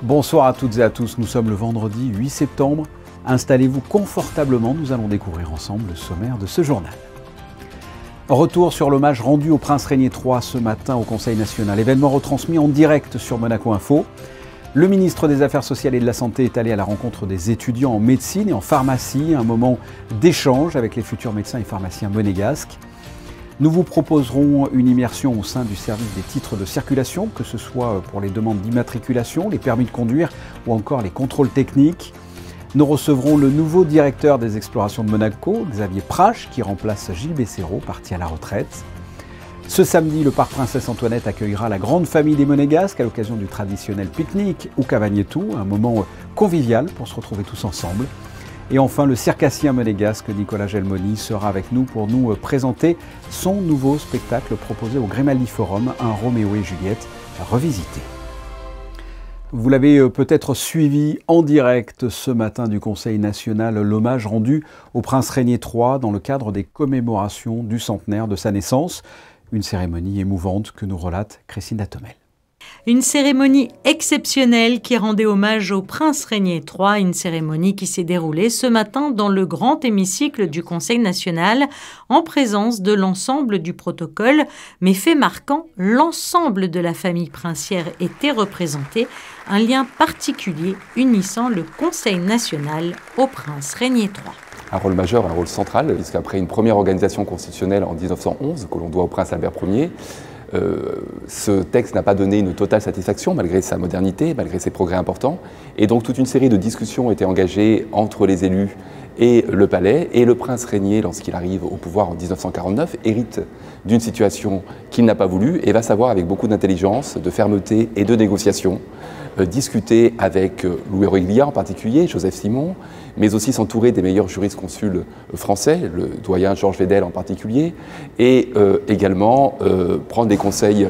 Bonsoir à toutes et à tous, nous sommes le vendredi 8 septembre. Installez-vous confortablement, nous allons découvrir ensemble le sommaire de ce journal. Retour sur l'hommage rendu au prince Régnier III ce matin au Conseil national. Événement retransmis en direct sur Monaco Info. Le ministre des Affaires sociales et de la Santé est allé à la rencontre des étudiants en médecine et en pharmacie. Un moment d'échange avec les futurs médecins et pharmaciens monégasques. Nous vous proposerons une immersion au sein du service des titres de circulation, que ce soit pour les demandes d'immatriculation, les permis de conduire ou encore les contrôles techniques. Nous recevrons le nouveau directeur des explorations de Monaco, Xavier Prache, qui remplace Gilles Besséraud, parti à la retraite. Ce samedi, le parc Princesse Antoinette accueillera la grande famille des Monégasques à l'occasion du traditionnel pique-nique ou Cavagnetou, un moment convivial pour se retrouver tous ensemble. Et enfin, le circassien monégasque Nicolas Gelmoni sera avec nous pour nous présenter son nouveau spectacle proposé au Grimaldi Forum, un Roméo et Juliette revisité. Vous l'avez peut-être suivi en direct ce matin du Conseil national, l'hommage rendu au prince Régnier III dans le cadre des commémorations du centenaire de sa naissance. Une cérémonie émouvante que nous relate Christine Datomel. Une cérémonie exceptionnelle qui rendait hommage au prince Régnier III, une cérémonie qui s'est déroulée ce matin dans le grand hémicycle du Conseil national en présence de l'ensemble du protocole. Mais fait marquant, l'ensemble de la famille princière était représenté, un lien particulier unissant le Conseil national au prince Régnier III. Un rôle majeur, un rôle central, puisqu'après une première organisation constitutionnelle en 1911, que l'on doit au prince Albert Ier, ce texte n'a pas donné une totale satisfaction malgré sa modernité, malgré ses progrès importants. Et donc toute une série de discussions étaient engagées entre les élus et le palais. Et le prince Régnier, lorsqu'il arrive au pouvoir en 1949, hérite d'une situation qu'il n'a pas voulu et va savoir avec beaucoup d'intelligence, de fermeté et de négociation discuter avec Louis Royglia en particulier, Joseph Simon, mais aussi s'entourer des meilleurs jurisconsuls français, le doyen Georges Vedel en particulier, et également prendre des conseils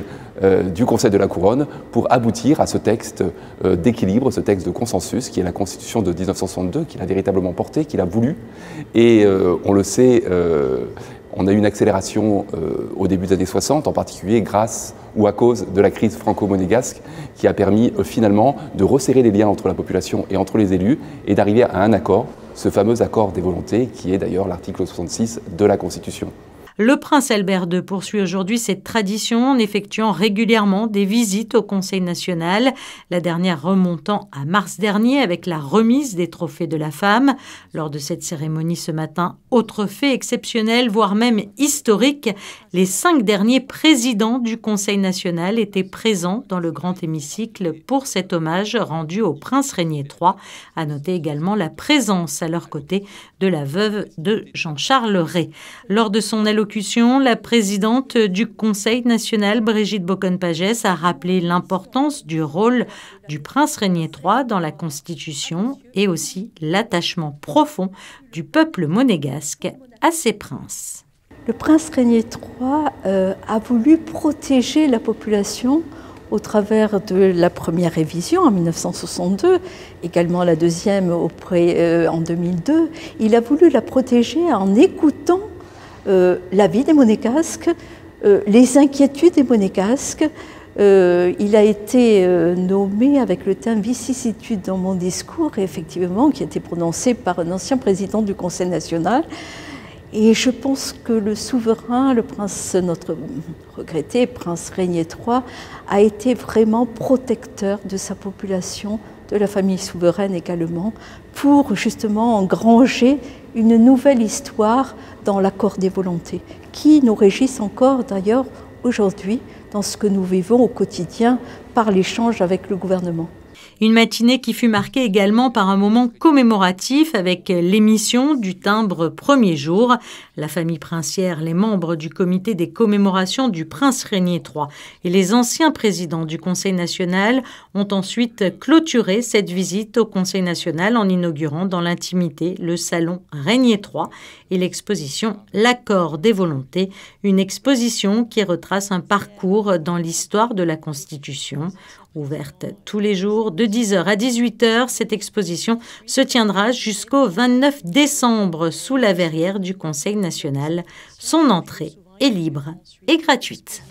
du Conseil de la Couronne pour aboutir à ce texte d'équilibre, ce texte de consensus qui est la Constitution de 1962, qu'il a véritablement porté, qu'il a voulu. Et on le sait, on a eu une accélération au début des années 60, en particulier grâce ou à cause de la crise franco-monégasque qui a permis finalement de resserrer les liens entre la population et entre les élus et d'arriver à un accord, ce fameux accord des volontés qui est d'ailleurs l'article 66 de la Constitution. Le prince Albert II poursuit aujourd'hui cette tradition en effectuant régulièrement des visites au Conseil national, la dernière remontant à mars dernier avec la remise des trophées de la femme. Lors de cette cérémonie ce matin, autre fait exceptionnel, voire même historique, les 5 derniers présidents du Conseil national étaient présents dans le grand hémicycle pour cet hommage rendu au prince Régnier III. À noter également la présence à leur côté de la veuve de Jean-Charles Ray. Lors de son allocution, la présidente du Conseil national, Brigitte Bocon-Pagès, a rappelé l'importance du rôle du prince Régnier III dans la Constitution et aussi l'attachement profond du peuple monégasque à ses princes. Le prince Régnier III a voulu protéger la population au travers de la première révision en 1962, également la deuxième en 2002. Il a voulu la protéger en écoutant la vie des Monégasques, les inquiétudes des Monégasques. Il a été nommé avec le terme vicissitude dans mon discours, effectivement, qui a été prononcé par un ancien président du Conseil national. Et je pense que le souverain, le prince, notre regretté prince Régnier III, a été vraiment protecteur de sa population, de la famille souveraine également, pour justement engranger une nouvelle histoire dans l'accord des volontés, qui nous régisse encore d'ailleurs aujourd'hui dans ce que nous vivons au quotidien par l'échange avec le gouvernement. Une matinée qui fut marquée également par un moment commémoratif avec l'émission du timbre premier jour. La famille princière, les membres du comité des commémorations du prince Régnier III et les anciens présidents du Conseil national ont ensuite clôturé cette visite au Conseil national en inaugurant dans l'intimité le salon Régnier III et l'exposition L'accord des volontés, une exposition qui retrace un parcours dans l'histoire de la Constitution. Ouverte tous les jours de 10h à 18h, cette exposition se tiendra jusqu'au 29 décembre sous la verrière du Conseil national. Son entrée est libre et gratuite.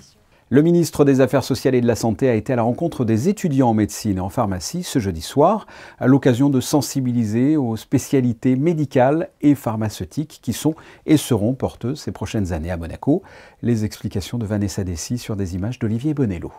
Le ministre des Affaires sociales et de la Santé a été à la rencontre des étudiants en médecine et en pharmacie ce jeudi soir, à l'occasion de sensibiliser aux spécialités médicales et pharmaceutiques qui sont et seront porteuses ces prochaines années à Monaco. Les explications de Vanessa Dessy sur des images d'Olivier Bonello.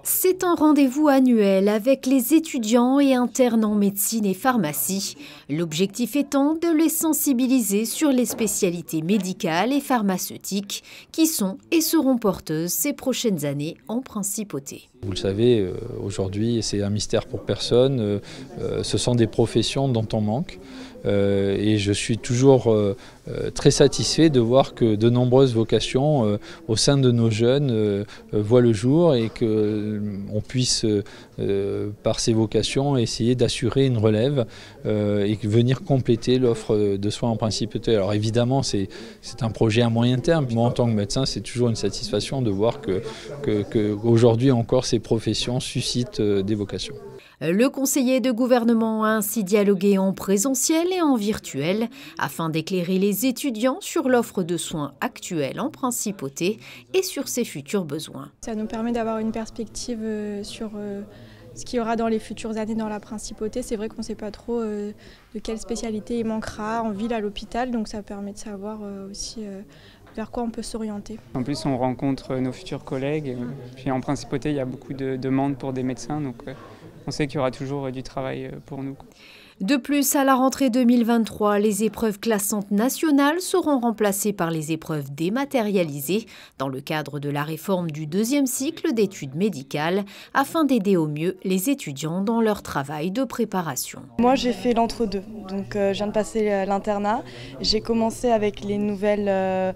C'est un rendez-vous annuel avec les étudiants et internes en médecine et pharmacie. L'objectif étant de les sensibiliser sur les spécialités médicales et pharmaceutiques qui sont et seront porteuses ces prochaines années en principauté. Vous le savez, aujourd'hui, c'est un mystère pour personne, ce sont des professions dont on manque. Et je suis toujours très satisfait de voir que de nombreuses vocations au sein de nos jeunes voient le jour et qu'on puisse, par ces vocations, essayer d'assurer une relève et venir compléter l'offre de soins en principauté. Alors évidemment, c'est un projet à moyen terme. Moi, en tant que médecin, c'est toujours une satisfaction de voir qu'aujourd'hui encore, ces professions suscitent des vocations. Le conseiller de gouvernement a ainsi dialogué en présentiel et en virtuel afin d'éclairer les étudiants sur l'offre de soins actuelle en principauté et sur ses futurs besoins. Ça nous permet d'avoir une perspective sur ce qu'il y aura dans les futures années dans la principauté. C'est vrai qu'on ne sait pas trop de quelle spécialité il manquera en ville, à l'hôpital, donc ça permet de savoir aussi vers quoi on peut s'orienter. En plus, on rencontre nos futurs collègues. Puis en principauté, il y a beaucoup de demandes pour des médecins, donc on sait qu'il y aura toujours du travail pour nous. De plus, à la rentrée 2023, les épreuves classantes nationales seront remplacées par les épreuves dématérialisées dans le cadre de la réforme du deuxième cycle d'études médicales afin d'aider au mieux les étudiants dans leur travail de préparation. Moi, j'ai fait l'entre-deux. Donc, je viens de passer l'internat. J'ai commencé avec les nouvelles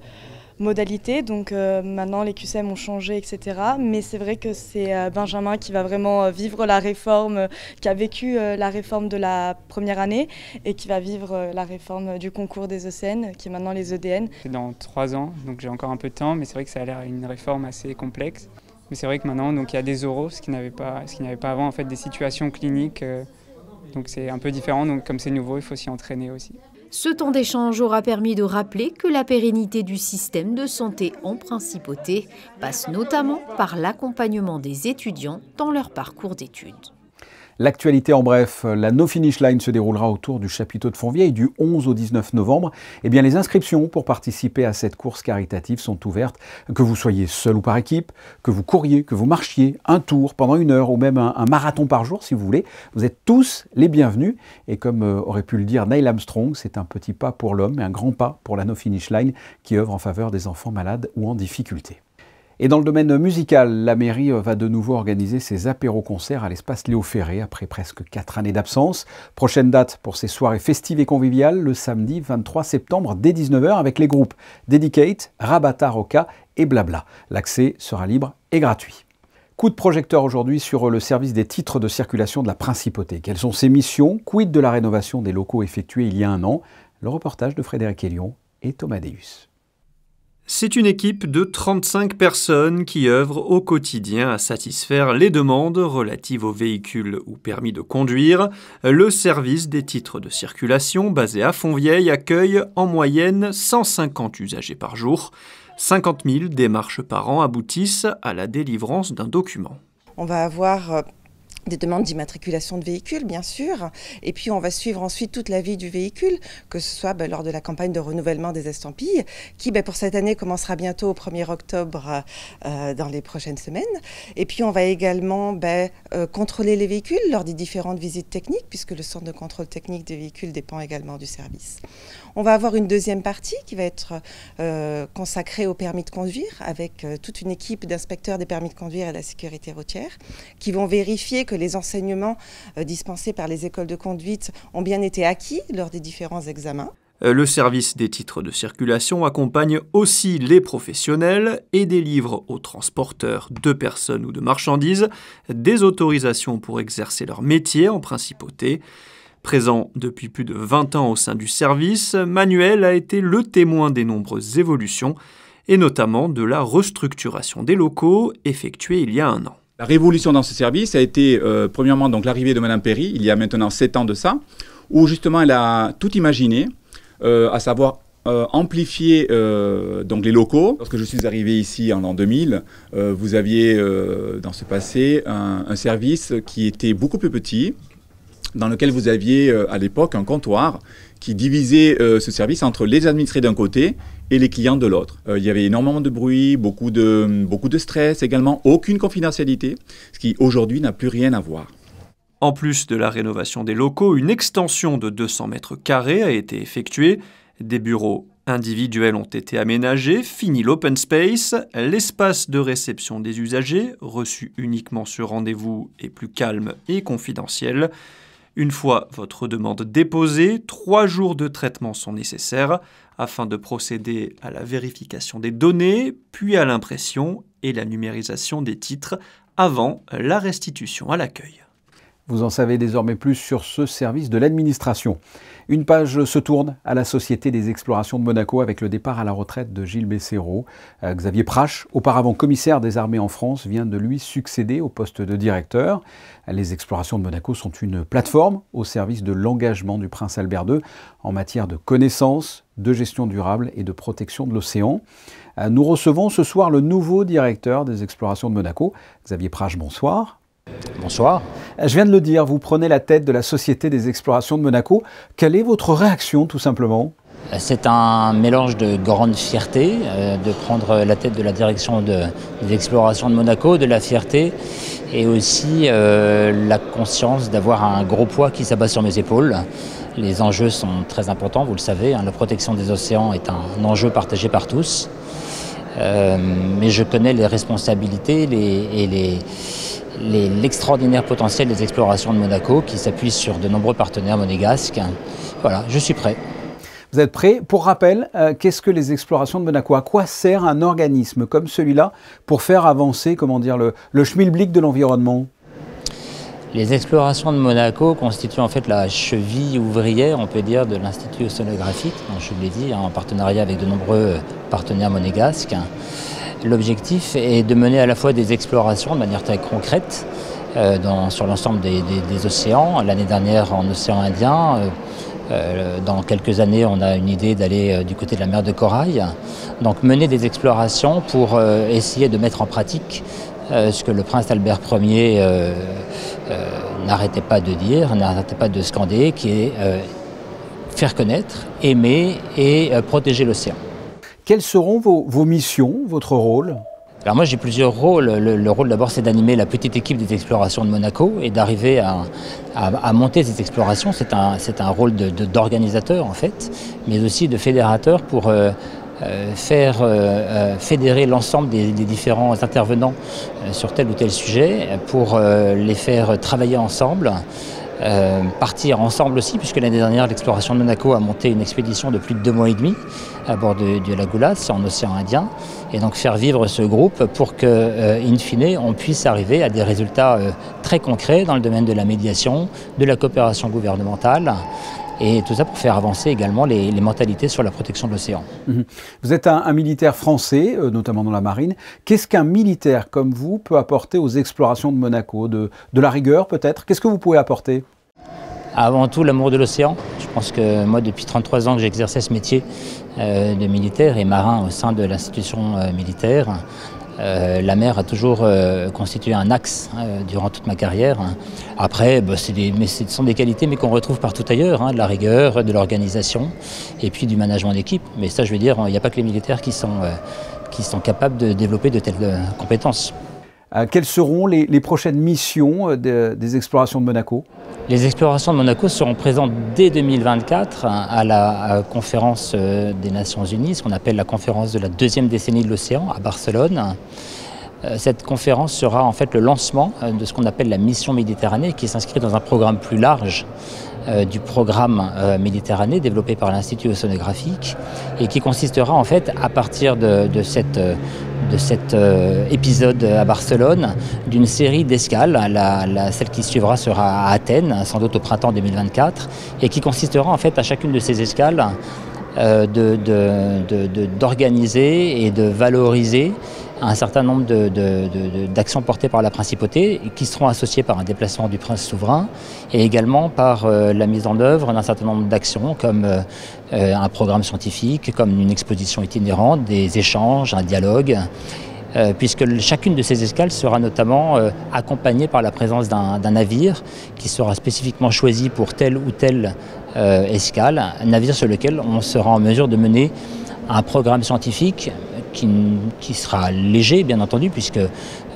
modalités, donc maintenant les QCM ont changé, etc. Mais c'est vrai que c'est Benjamin qui va vraiment vivre la réforme, qui a vécu la réforme de la première année et qui va vivre la réforme du concours des ECN, qui est maintenant les EDN. C'est dans 3 ans, donc j'ai encore un peu de temps, mais c'est vrai que ça a l'air une réforme assez complexe. Mais c'est vrai que maintenant, donc, il y a des oraux, ce qu'il n'y avait pas avant, en fait, des situations cliniques. Donc c'est un peu différent, donc comme c'est nouveau, il faut s'y entraîner aussi. Ce temps d'échange aura permis de rappeler que la pérennité du système de santé en principauté passe notamment par l'accompagnement des étudiants dans leur parcours d'études. L'actualité en bref, la No Finish Line se déroulera autour du chapiteau de Fontvieille du 11 au 19 novembre. Eh bien, les inscriptions pour participer à cette course caritative sont ouvertes, que vous soyez seul ou par équipe, que vous couriez, que vous marchiez un tour pendant 1 heure ou même un marathon par jour si vous voulez. Vous êtes tous les bienvenus et comme aurait pu le dire Neil Armstrong, c'est un petit pas pour l'homme et un grand pas pour la No Finish Line qui œuvre en faveur des enfants malades ou en difficulté. Et dans le domaine musical, la mairie va de nouveau organiser ses apéros-concerts à l'espace Léo Ferré après presque 4 années d'absence. Prochaine date pour ces soirées festives et conviviales, le samedi 23 septembre dès 19 h avec les groupes Dedicate, Rabata Roca et Blabla. L'accès sera libre et gratuit. Coup de projecteur aujourd'hui sur le service des titres de circulation de la Principauté. Quelles sont ses missions? Quid de la rénovation des locaux effectués il y a 1 an? Le reportage de Frédéric Hélion et Thomas Deus. C'est une équipe de 35 personnes qui œuvrent au quotidien à satisfaire les demandes relatives aux véhicules ou permis de conduire. Le service des titres de circulation basé à Fontvieille accueille en moyenne 150 usagers par jour. 50 000 démarches par an aboutissent à la délivrance d'un document. On va avoir des demandes d'immatriculation de véhicules, bien sûr, et puis on va suivre ensuite toute la vie du véhicule, que ce soit lors de la campagne de renouvellement des estampilles, qui pour cette année commencera bientôt au 1er octobre dans les prochaines semaines. Et puis on va également contrôler les véhicules lors des différentes visites techniques, puisque le centre de contrôle technique des véhicules dépend également du service. On va avoir une deuxième partie qui va être consacrée au permis de conduire, avec toute une équipe d'inspecteurs des permis de conduire et de la sécurité routière, qui vont vérifier que les enseignements dispensés par les écoles de conduite ont bien été acquis lors des différents examens. Le service des titres de circulation accompagne aussi les professionnels et délivre aux transporteurs de personnes ou de marchandises des autorisations pour exercer leur métier en principauté. Présent depuis plus de 20 ans au sein du service, Manuel a été le témoin des nombreuses évolutions et notamment de la restructuration des locaux effectuée il y a 1 an. La révolution dans ce service a été, premièrement, donc l'arrivée de Madame Perry, il y a maintenant 7 ans de ça, où justement elle a tout imaginé, à savoir amplifié donc les locaux. Lorsque je suis arrivé ici en l'an 2000, vous aviez dans ce passé un service qui était beaucoup plus petit, dans lequel vous aviez à l'époque un comptoir qui divisait ce service entre les administrés d'un côté et les clients de l'autre. Il y avait énormément de bruit, beaucoup de stress également, aucune confidentialité, ce qui aujourd'hui n'a plus rien à voir. En plus de la rénovation des locaux, une extension de 200 mètres carrés a été effectuée. Des bureaux individuels ont été aménagés, fini l'open space, l'espace de réception des usagers, reçu uniquement sur rendez-vous, est plus calme et confidentiel. Une fois votre demande déposée, 3 jours de traitement sont nécessaires afin de procéder à la vérification des données, puis à l'impression et la numérisation des titres avant la restitution à l'accueil. Vous en savez désormais plus sur ce service de l'administration. Une page se tourne à la Société des Explorations de Monaco avec le départ à la retraite de Gilles Besséraud. Xavier Prache, auparavant commissaire des armées en France, vient de lui succéder au poste de directeur. Les Explorations de Monaco sont une plateforme au service de l'engagement du prince Albert II en matière de connaissances, de gestion durable et de protection de l'océan. Nous recevons ce soir le nouveau directeur des Explorations de Monaco. Xavier Prache, bonsoir. Bonsoir. Je viens de le dire, vous prenez la tête de la Société des Explorations de Monaco. Quelle est votre réaction, tout simplement ? C'est un mélange de grande fierté de prendre la tête de la direction des Explorations de Monaco, de la fierté et aussi la conscience d'avoir un gros poids qui s'abat sur mes épaules. Les enjeux sont très importants, vous le savez, la protection des océans est un enjeu partagé par tous. Mais je connais les responsabilités l'extraordinaire potentiel des Explorations de Monaco qui s'appuie sur de nombreux partenaires monégasques. Voilà, je suis prêt. Vous êtes prêt? Pour rappel, qu'est-ce que les Explorations de Monaco? À quoi sert un organisme comme celui-là pour faire avancer, le schmilblick de l'environnement? Les Explorations de Monaco constituent en fait la cheville ouvrière, on peut dire, de l'Institut océanographique, dont je vous l'ai dit, en partenariat avec de nombreux partenaires monégasques. L'objectif est de mener à la fois des explorations de manière très concrète sur l'ensemble des océans. L'année dernière en océan Indien, dans quelques années on a une idée d'aller du côté de la mer de Corail. Donc mener des explorations pour essayer de mettre en pratique ce que le prince Albert Ier n'arrêtait pas de dire, n'arrêtait pas de scander, qui est faire connaître, aimer et protéger l'océan. Quelles seront vos missions, votre rôle? Alors moi j'ai plusieurs rôles. Le rôle d'abord c'est d'animer la petite équipe des Explorations de Monaco et d'arriver à monter ces explorations. C'est un rôle d'organisateur en fait, mais aussi de fédérateur pour fédérer l'ensemble des différents intervenants sur tel ou tel sujet, pour les faire travailler ensemble. Partir ensemble aussi, puisque l'année dernière l'Exploration de Monaco a monté une expédition de plus de 2 mois et demi à bord de la Goulasse en océan Indien, et donc faire vivre ce groupe pour que, in fine, on puisse arriver à des résultats très concrets dans le domaine de la médiation, de la coopération gouvernementale, et tout ça pour faire avancer également les mentalités sur la protection de l'océan. Vous êtes un militaire français, notamment dans la marine. Qu'est-ce qu'un militaire comme vous peut apporter aux Explorations de Monaco? De la rigueur peut-être? Qu'est-ce que vous pouvez apporter? Avant tout, l'amour de l'océan. Je pense que moi, depuis 33 ans que j'exerçais ce métier de militaire et marin au sein de l'institution militaire, la mer a toujours constitué un axe durant toute ma carrière. Après, ce sont des qualités mais qu'on retrouve partout ailleurs, de la rigueur, de l'organisation et puis du management d'équipe. Mais ça, je veux dire, il n'y a pas que les militaires qui sont capables de développer de telles compétences. Quelles seront les prochaines missions des Explorations de Monaco? Les Explorations de Monaco seront présentes dès 2024 à la conférence des Nations Unies, ce qu'on appelle la conférence de la 2e décennie de l'océan à Barcelone. Cette conférence sera en fait le lancement de ce qu'on appelle la mission Méditerranée, qui s'inscrit dans un programme plus large du programme Méditerranée développé par l'Institut océanographique et qui consistera en fait à partir de cet épisode à Barcelone d'une série d'escales. Celle qui suivra sera à Athènes, sans doute au printemps 2024, et qui consistera en fait à chacune de ces escales d'organiser et de valoriser un certain nombre d'actions portées par la principauté qui seront associées par un déplacement du prince souverain et également par la mise en œuvre d'un certain nombre d'actions comme un programme scientifique, comme une exposition itinérante, des échanges, un dialogue. Puisque chacune de ces escales sera notamment accompagnée par la présence d'un navire qui sera spécifiquement choisi pour telle ou telle escale, un navire sur lequel on sera en mesure de mener un programme scientifique qui sera léger, bien entendu, puisque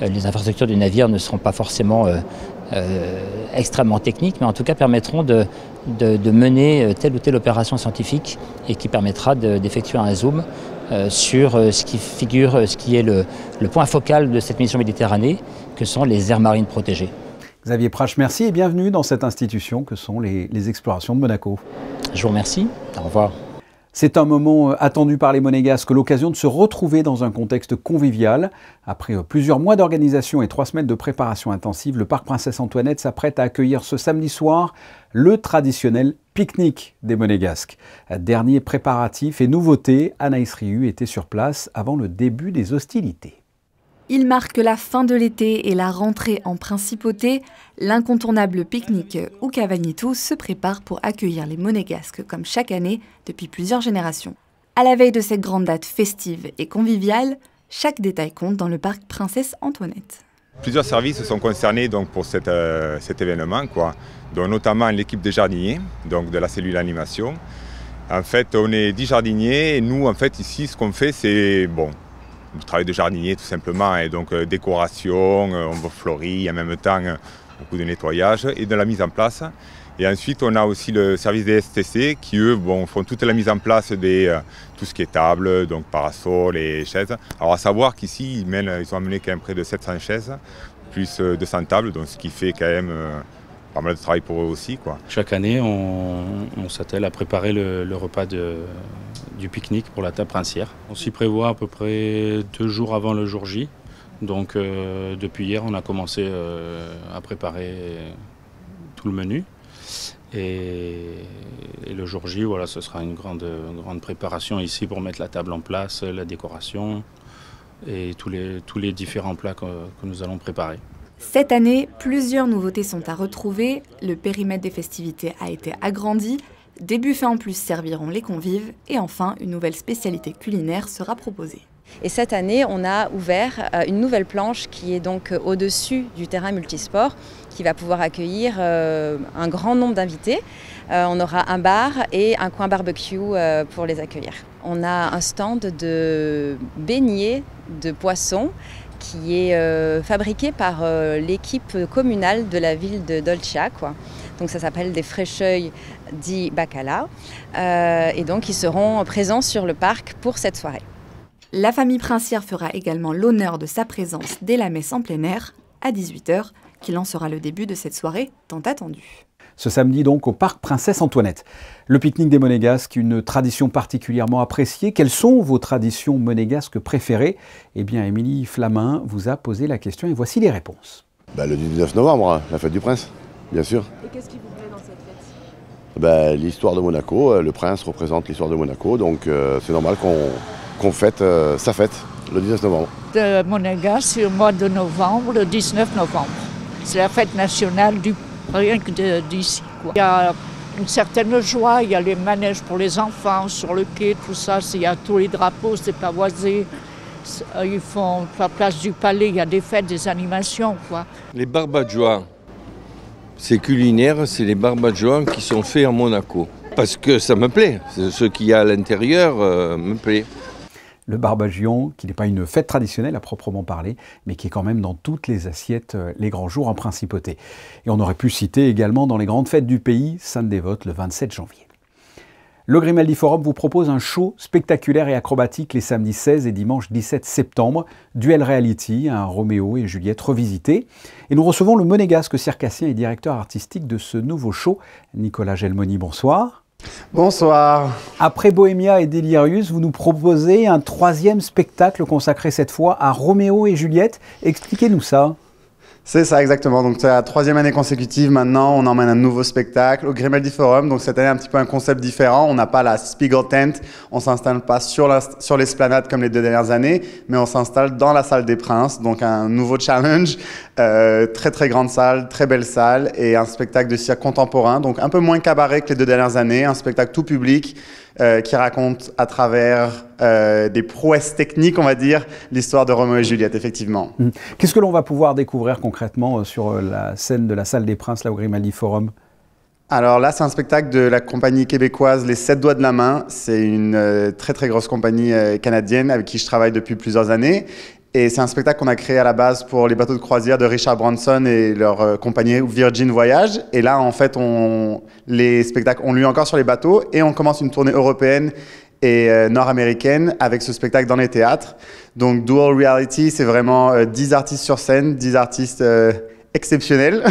les infrastructures du navire ne seront pas forcément extrêmement techniques, mais en tout cas permettront de mener telle ou telle opération scientifique et qui permettra d'effectuer un zoom sur ce qui est le point focal de cette mission Méditerranée, que sont les aires marines protégées. Xavier Prache, merci et bienvenue dans cette institution que sont les explorations de Monaco. Je vous remercie, au revoir. C'est un moment attendu par les Monégasques, l'occasion de se retrouver dans un contexte convivial. Après plusieurs mois d'organisation et 3 semaines de préparation intensive, le parc Princesse Antoinette s'apprête à accueillir ce samedi soir le traditionnel pique-nique des Monégasques. Dernier préparatif et nouveauté, Anaïs Rieu était sur place avant le début des hostilités. Il marque la fin de l'été et la rentrée en principauté. L'incontournable pique-nique ou Cavagnitou se prépare pour accueillir les Monégasques comme chaque année depuis plusieurs générations. À la veille de cette grande date festive et conviviale, chaque détail compte dans le parc Princesse Antoinette. Plusieurs services sont concernés donc, pour cet événement, donc, notamment l'équipe des jardiniers, donc de la cellule animation. En fait, on est 10 jardiniers et nous, en fait, ici, ce qu'on fait, c'est du travail de jardinier tout simplement, et donc décoration, ombrefleurie, en même temps beaucoup de nettoyage et de la mise en place. Et ensuite on a aussi le service des STC qui eux font toute la mise en place de tout ce qui est table, donc parasol et chaises. Alors à savoir qu'ici ils ont amené quand même près de 700 chaises, plus 200 tables, donc ce qui fait quand même pas mal de travail pour eux aussi. Chaque année on s'attelle à préparer le repas du pique-nique pour la table princière. On s'y prévoit à peu près 2 jours avant le jour J. Donc depuis hier, on a commencé à préparer tout le menu. Et le jour J, voilà, ce sera une grande préparation ici pour mettre la table en place, la décoration et tous les différents plats que nous allons préparer. Cette année, plusieurs nouveautés sont à retrouver. Le périmètre des festivités a été agrandi. Des buffets en plus serviront les convives et enfin, une nouvelle spécialité culinaire sera proposée. Et cette année, on a ouvert une nouvelle planche qui est donc au-dessus du terrain multisport, qui va pouvoir accueillir un grand nombre d'invités. On aura un bar et un coin barbecue pour les accueillir. On a un stand de beignets de poissons qui est fabriqué par l'équipe communale de la ville de Dolcia. Donc ça s'appelle des fraîcheuils dits bacala. Et donc ils seront présents sur le parc pour cette soirée. La famille princière fera également l'honneur de sa présence dès la messe en plein air à 18 h, qui lancera le début de cette soirée tant attendue. Ce samedi donc au parc Princesse Antoinette. Le pique-nique des Monégasques, une tradition particulièrement appréciée. Quelles sont vos traditions monégasques préférées? Eh bien, Émilie Flamin vous a posé la question et voici les réponses. Le 19 novembre, la fête du prince, bien sûr. Et qu'est-ce qui vous plaît dans cette fête? L'histoire de Monaco, le prince représente l'histoire de Monaco, donc c'est normal qu'on fête sa fête le 19 novembre. De Monégasque, c'est au mois de novembre, le 19 novembre. C'est la fête nationale rien que d'ici. Il y a une certaine joie, il y a les manèges pour les enfants sur le quai, tout ça, il y a tous les drapeaux, c'est pavoisé. Ils font la place du palais, il y a des fêtes, des animations. Les barbajois, c'est culinaire, c'est les barbajois qui sont faits en Monaco. Parce que ça me plaît, ce qu'il y a à l'intérieur me plaît. Le barbagion, qui n'est pas une fête traditionnelle à proprement parler, mais qui est quand même dans toutes les assiettes les grands jours en principauté. Et on aurait pu citer également dans les grandes fêtes du pays, Sainte-Dévote le 27 janvier. Le Grimaldi Forum vous propose un show spectaculaire et acrobatique les samedis 16 et dimanche 17 septembre. Duel Reality, un Roméo et Juliette revisité. Et nous recevons le monégasque circassien et directeur artistique de ce nouveau show, Nicolas Gelmoni. Bonsoir. Bonsoir. Après Bohémia et Delirius, vous nous proposez un 3e spectacle consacré cette fois à Roméo et Juliette. Expliquez-nous ça. C'est ça, exactement. Donc, c'est la 3e année consécutive. Maintenant, on emmène un nouveau spectacle au Grimaldi Forum. Donc, cette année, un petit peu un concept différent. On n'a pas la Spiegel Tent. On s'installe pas sur l'esplanade comme les 2 dernières années, mais on s'installe dans la salle des Princes. Donc, un nouveau challenge. Très, très grande salle, très belle salle et un spectacle de cirque contemporain. Donc, un peu moins cabaret que les 2 dernières années. Un spectacle tout public qui raconte à travers des prouesses techniques, on va dire, l'histoire de Roméo et Juliette, effectivement. Qu'est-ce que l'on va pouvoir découvrir concrètement sur la scène de la salle des Princes, là au Grimaldi Forum? Alors là, c'est un spectacle de la compagnie québécoise Les 7 Doigts de la Main. C'est une très très grosse compagnie canadienne avec qui je travaille depuis plusieurs années. Et c'est un spectacle qu'on a créé à la base pour les bateaux de croisière de Richard Branson et leur compagnie Virgin Voyage. Et là, en fait, les spectacles ont lieu encore sur les bateaux et on commence une tournée européenne et nord-américaine avec ce spectacle dans les théâtres. Donc, Dual Reality, c'est vraiment 10 artistes sur scène, 10 artistes exceptionnels.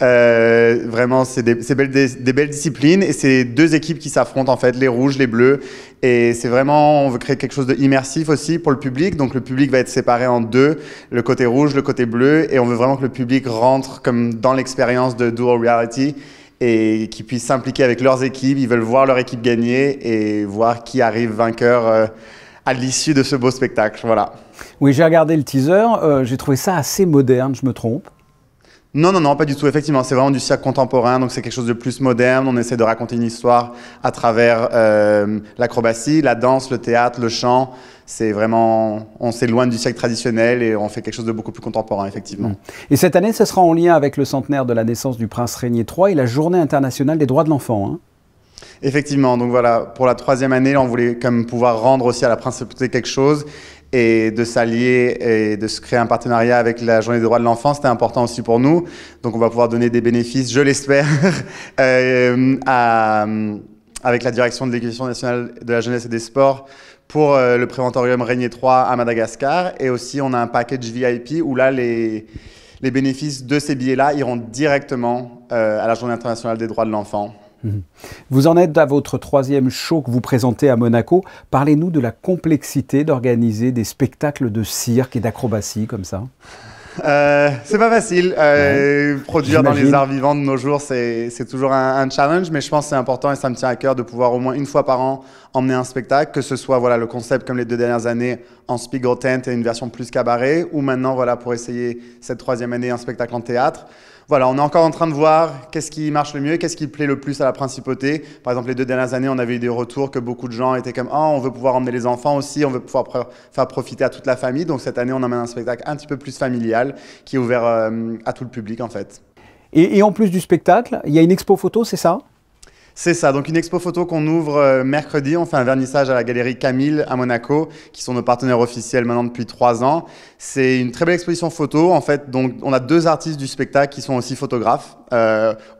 Vraiment, c'est des belles disciplines et c'est 2 équipes qui s'affrontent, en fait, les rouges, les bleus. Et c'est vraiment, on veut créer quelque chose d'immersif aussi pour le public. Donc, le public va être séparé en 2, le côté rouge, le côté bleu. Et on veut vraiment que le public rentre comme dans l'expérience de Dual Reality et qu'ils puissent s'impliquer avec leurs équipes. Ils veulent voir leur équipe gagner et voir qui arrive vainqueur à l'issue de ce beau spectacle. Voilà. Oui, j'ai regardé le teaser. J'ai trouvé ça assez moderne, je me trompe? Non, pas du tout. Effectivement, c'est vraiment du cirque contemporain, donc c'est quelque chose de plus moderne. On essaie de raconter une histoire à travers l'acrobatie, la danse, le théâtre, le chant. C'est vraiment, on s'éloigne du cirque traditionnel et on fait quelque chose de beaucoup plus contemporain, effectivement. Et cette année, ce sera en lien avec le centenaire de la naissance du prince Régnier III et la Journée internationale des droits de l'enfant, hein. Effectivement, donc voilà, pour la 3e année, on voulait comme pouvoir rendre aussi à la principauté quelque chose et de s'allier et de se créer un partenariat avec la Journée des droits de l'enfant, c'était important aussi pour nous. Donc on va pouvoir donner des bénéfices, je l'espère, avec la direction de l'Éducation nationale de la jeunesse et des sports pour le préventorium Régnier III à Madagascar. Et aussi, on a un package VIP où là, les bénéfices de ces billets-là iront directement à la Journée internationale des droits de l'enfant. Vous en êtes à votre 3e show que vous présentez à Monaco. Parlez-nous de la complexité d'organiser des spectacles de cirque et d'acrobatie comme ça. C'est pas facile. Produire dans les arts vivants de nos jours, c'est toujours un challenge, mais je pense que c'est important et ça me tient à cœur de pouvoir au moins une fois par an emmener un spectacle, que ce soit voilà, le concept comme les 2 dernières années en Spiegel Tent et une version plus cabaret, ou maintenant voilà, pour essayer cette 3e année un spectacle en théâtre. Voilà, on est encore en train de voir qu'est-ce qui marche le mieux, qu'est-ce qui plaît le plus à la principauté. Par exemple, les 2 dernières années, on avait eu des retours que beaucoup de gens étaient comme « Oh, on veut pouvoir emmener les enfants aussi, on veut pouvoir faire profiter à toute la famille. » Donc cette année, on emmène un spectacle un petit peu plus familial qui est ouvert à tout le public en fait. Et en plus du spectacle, il y a une expo photo, c'est ça ? C'est ça, donc une expo photo qu'on ouvre mercredi. On fait un vernissage à la galerie Camille à Monaco, qui sont nos partenaires officiels maintenant depuis 3 ans. C'est une très belle exposition photo. En fait, donc, on a 2 artistes du spectacle qui sont aussi photographes,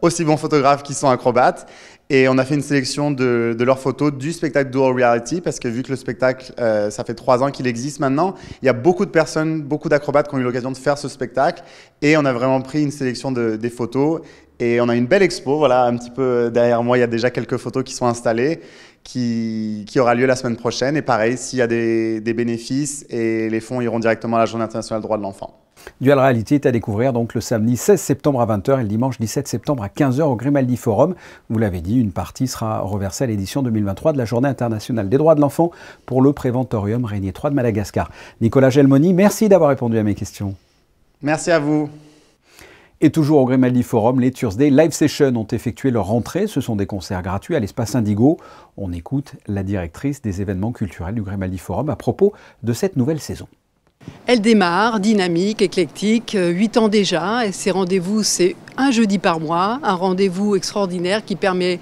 aussi bons photographes qu'ils sont acrobates. Et on a fait une sélection de leurs photos du spectacle Dual Reality, parce que vu que le spectacle, ça fait 3 ans qu'il existe maintenant, il y a beaucoup de personnes, beaucoup d'acrobates qui ont eu l'occasion de faire ce spectacle. Et on a vraiment pris une sélection des photos. Et on a une belle expo, voilà, un petit peu derrière moi, il y a déjà quelques photos qui sont installées, qui aura lieu la semaine prochaine. Et pareil, s'il y a des bénéfices, et les fonds iront directement à la Journée internationale des droits de l'enfant. Dual Reality est à découvrir donc le samedi 16 septembre à 20h et le dimanche 17 septembre à 15h au Grimaldi Forum. Vous l'avez dit, une partie sera reversée à l'édition 2023 de la Journée internationale des droits de l'enfant pour le préventorium Régnier III de Madagascar. Nicolas Gelmoni, merci d'avoir répondu à mes questions. Merci à vous. Et toujours au Grimaldi Forum, les Thursday Live Sessions ont effectué leur rentrée. Ce sont des concerts gratuits à l'espace Indigo. On écoute la directrice des événements culturels du Grimaldi Forum à propos de cette nouvelle saison. Elle démarre, dynamique, éclectique, 8 ans déjà. Et ces rendez-vous, c'est un jeudi par mois, un rendez-vous extraordinaire qui permet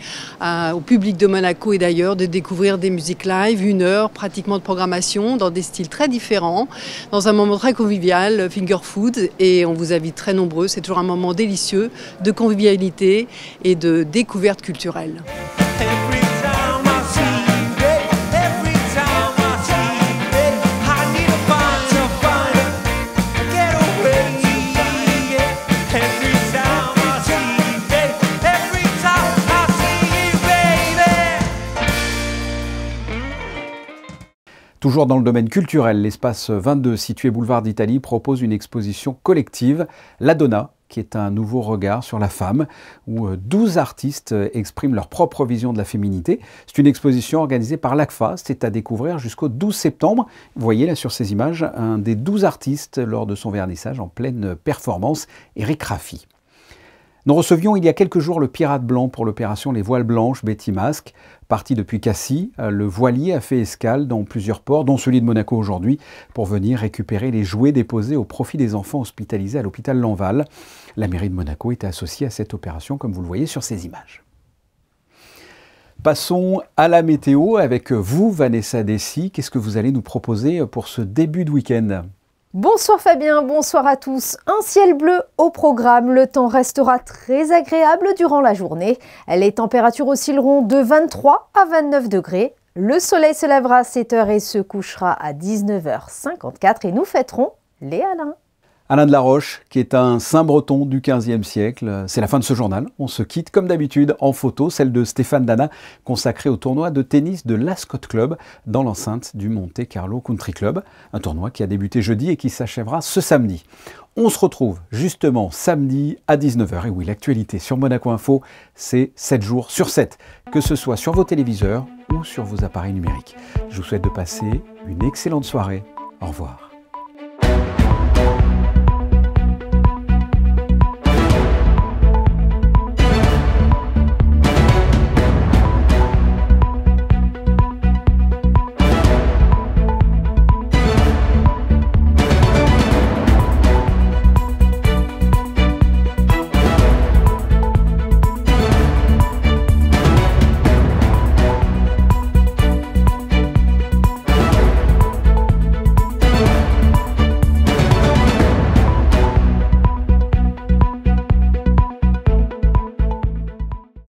au public de Monaco et d'ailleurs de découvrir des musiques live, 1 heure pratiquement de programmation dans des styles très différents, dans un moment très convivial, finger food, et on vous invite très nombreux. C'est toujours un moment délicieux de convivialité et de découverte culturelle. Toujours dans le domaine culturel, l'espace 22, situé boulevard d'Italie, propose une exposition collective, La Donna, qui est un nouveau regard sur la femme, où 12 artistes expriment leur propre vision de la féminité. C'est une exposition organisée par l'ACFA, c'est à découvrir jusqu'au 12 septembre. Vous voyez là sur ces images, un des 12 artistes lors de son vernissage en pleine performance, Eric Raffi. Nous recevions il y a quelques jours le Pirate Blanc pour l'opération Les Voiles Blanches, Betty Masque. Parti depuis Cassis, le voilier a fait escale dans plusieurs ports, dont celui de Monaco aujourd'hui, pour venir récupérer les jouets déposés au profit des enfants hospitalisés à l'hôpital Lanval. La mairie de Monaco était associée à cette opération, comme vous le voyez sur ces images. Passons à la météo avec vous, Vanessa Dessy. Qu'est-ce que vous allez nous proposer pour ce début de week-end ? Bonsoir Fabien, bonsoir à tous. Un ciel bleu au programme, le temps restera très agréable durant la journée. Les températures oscilleront de 23 à 29 degrés. Le soleil se lèvera à 7h et se couchera à 19h54 et nous fêterons les Alains. Alain de la Roche, qui est un saint breton du XVe siècle. C'est la fin de ce journal. On se quitte comme d'habitude en photo, celle de Stéphane Dana, consacrée au tournoi de tennis de l'Ascot Club dans l'enceinte du Monte Carlo Country Club. Un tournoi qui a débuté jeudi et qui s'achèvera ce samedi. On se retrouve justement samedi à 19h. Et oui, l'actualité sur Monaco Info, c'est 7 jours sur 7, que ce soit sur vos téléviseurs ou sur vos appareils numériques. Je vous souhaite de passer une excellente soirée. Au revoir.